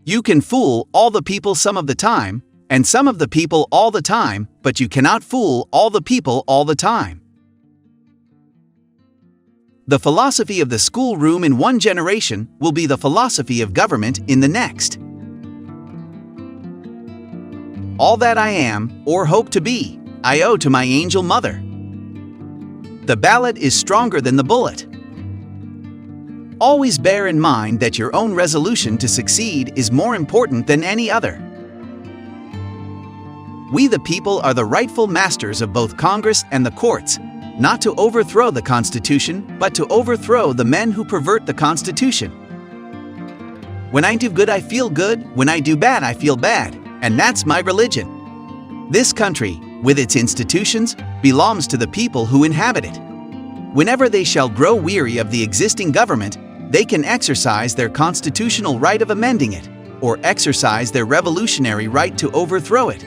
You can fool all the people some of the time, and some of the people all the time, but you cannot fool all the people all the time. The philosophy of the schoolroom in one generation will be the philosophy of government in the next. All that I am, or hope to be, I owe to my angel mother. The ballot is stronger than the bullet. Always bear in mind that your own resolution to succeed is more important than any other. We the people are the rightful masters of both Congress and the courts, not to overthrow the Constitution, but to overthrow the men who pervert the Constitution. When I do good, I feel good. When I do bad, I feel bad. And that's my religion. This country, with its institutions, belongs to the people who inhabit it. Whenever they shall grow weary of the existing government, they can exercise their constitutional right of amending it, or exercise their revolutionary right to overthrow it.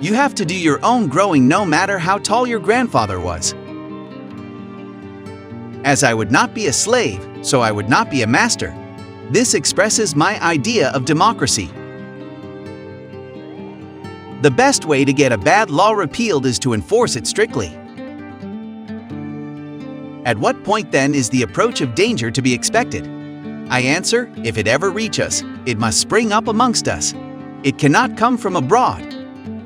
You have to do your own growing no matter how tall your grandfather was. As I would not be a slave, so I would not be a master. This expresses my idea of democracy. The best way to get a bad law repealed is to enforce it strictly. At what point then is the approach of danger to be expected? I answer, if it ever reach us, it must spring up amongst us. It cannot come from abroad.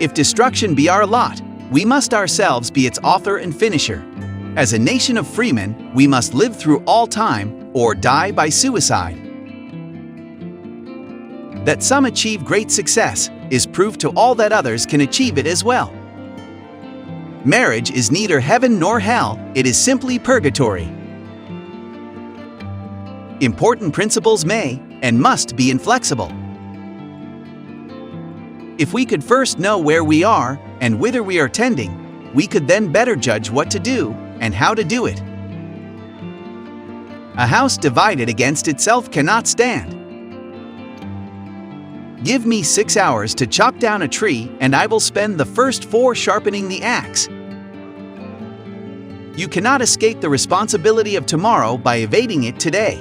If destruction be our lot, we must ourselves be its author and finisher. As a nation of freemen, we must live through all time, or die by suicide. That some achieve great success is proof to all that others can achieve it as well. Marriage is neither heaven nor hell, it is simply purgatory. Important principles may and must be inflexible. If we could first know where we are and whither we are tending, we could then better judge what to do and how to do it. A house divided against itself cannot stand. Give me 6 hours to chop down a tree, and I will spend the first 4 sharpening the axe. You cannot escape the responsibility of tomorrow by evading it today.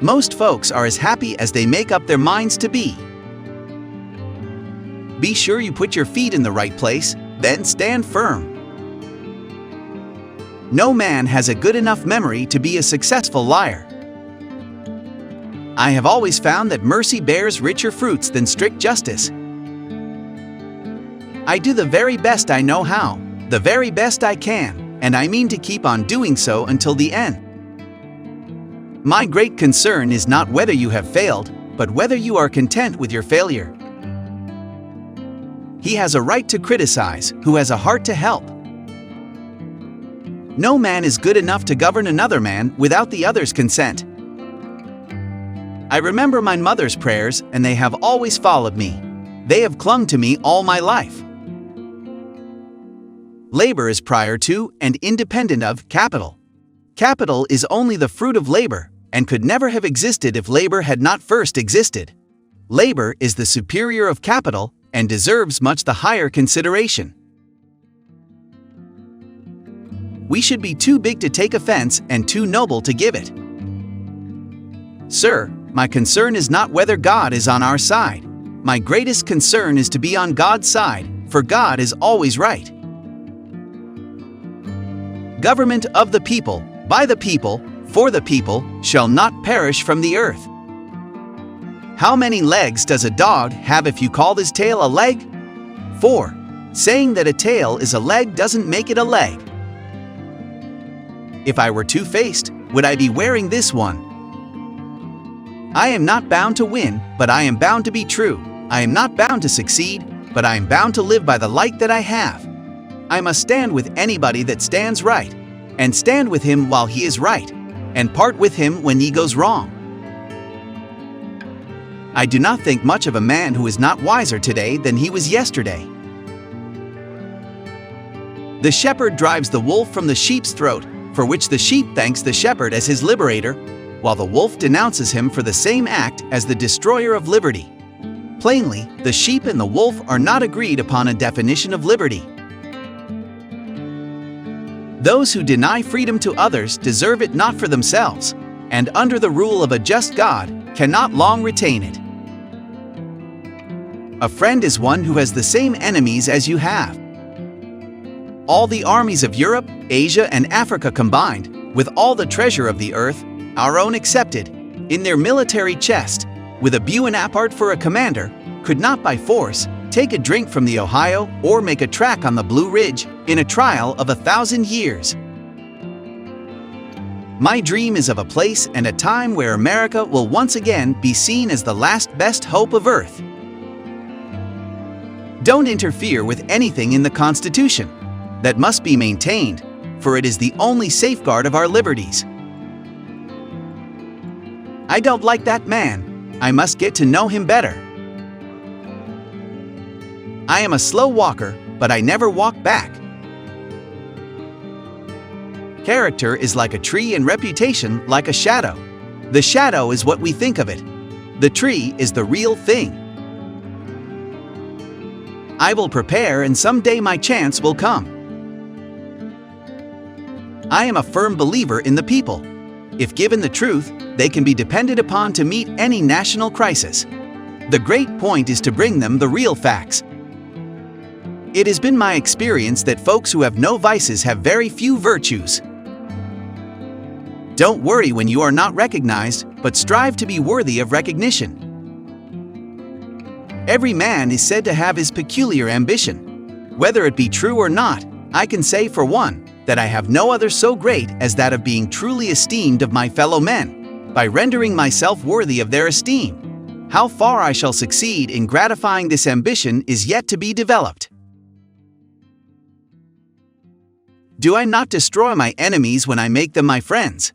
Most folks are as happy as they make up their minds to be. Be sure you put your feet in the right place, then stand firm. No man has a good enough memory to be a successful liar. I have always found that mercy bears richer fruits than strict justice. I do the very best I know how, the very best I can, and I mean to keep on doing so until the end. My great concern is not whether you have failed, but whether you are content with your failure. He has a right to criticize who has a heart to help. No man is good enough to govern another man without the other's consent. I remember my mother's prayers, and they have always followed me. They have clung to me all my life. Labor is prior to and independent of capital. Capital is only the fruit of labor, and could never have existed if labor had not first existed. Labor is the superior of capital, and deserves much the higher consideration. We should be too big to take offense and too noble to give it. Sir, my concern is not whether God is on our side. My greatest concern is to be on God's side, for God is always right. Government of the people, by the people, for the people, shall not perish from the earth. How many legs does a dog have if you call his tail a leg? 4. Saying that a tail is a leg doesn't make it a leg. If I were two-faced, would I be wearing this one? I am not bound to win, but I am bound to be true. I am not bound to succeed, but I am bound to live by the light that I have. I must stand with anybody that stands right, and stand with him while he is right, and part with him when he goes wrong. I do not think much of a man who is not wiser today than he was yesterday. The shepherd drives the wolf from the sheep's throat, for which the sheep thanks the shepherd as his liberator, while the wolf denounces him for the same act as the destroyer of liberty. Plainly, the sheep and the wolf are not agreed upon a definition of liberty. Those who deny freedom to others deserve it not for themselves, and under the rule of a just God, cannot long retain it. A friend is one who has the same enemies as you have. All the armies of Europe, Asia, and Africa combined, with all the treasure of the earth, our own excepted, in their military chest, with a Buonaparte for a commander, could not by force take a drink from the Ohio or make a track on the Blue Ridge in a trial of 1,000 years. My dream is of a place and a time where America will once again be seen as the last best hope of earth. Don't interfere with anything in the Constitution. That must be maintained, for it is the only safeguard of our liberties. I don't like that man. I must get to know him better. I am a slow walker, but I never walk back. Character is like a tree and reputation like a shadow. The shadow is what we think of it. The tree is the real thing. I will prepare, and someday my chance will come. I am a firm believer in the people. If given the truth, they can be depended upon to meet any national crisis. The great point is to bring them the real facts. It has been my experience that folks who have no vices have very few virtues. Don't worry when you are not recognized, but strive to be worthy of recognition. Every man is said to have his peculiar ambition. Whether it be true or not, I can say for one, that I have no other so great as that of being truly esteemed of my fellow men, by rendering myself worthy of their esteem. How far I shall succeed in gratifying this ambition is yet to be developed. Do I not destroy my enemies when I make them my friends?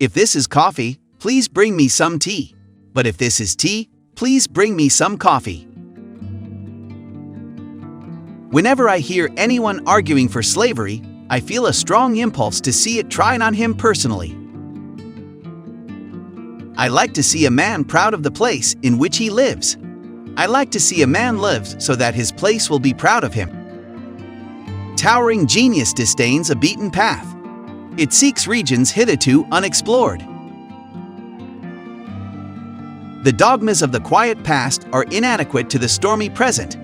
If this is coffee, please bring me some tea. But if this is tea, please bring me some coffee. Whenever I hear anyone arguing for slavery, I feel a strong impulse to see it tried on him personally. I like to see a man proud of the place in which he lives. I like to see a man live so that his place will be proud of him. Towering genius disdains a beaten path. It seeks regions hitherto unexplored. The dogmas of the quiet past are inadequate to the stormy present.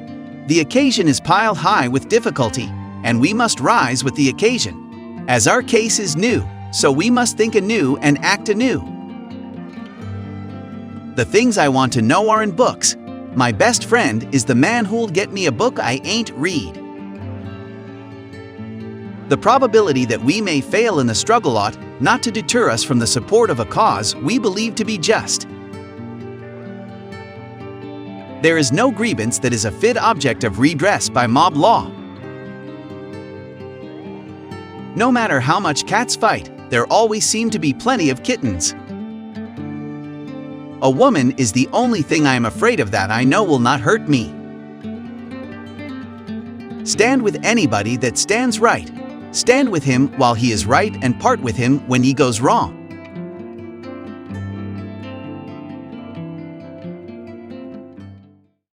The occasion is piled high with difficulty, and we must rise with the occasion. As our case is new, so we must think anew and act anew. The things I want to know are in books. My best friend is the man who'll get me a book I ain't read. The probability that we may fail in the struggle ought not to deter us from the support of a cause we believe to be just. There is no grievance that is a fit object of redress by mob law. No matter how much cats fight, there always seem to be plenty of kittens. A woman is the only thing I am afraid of that I know will not hurt me. Stand with anybody that stands right. Stand with him while he is right and part with him when he goes wrong.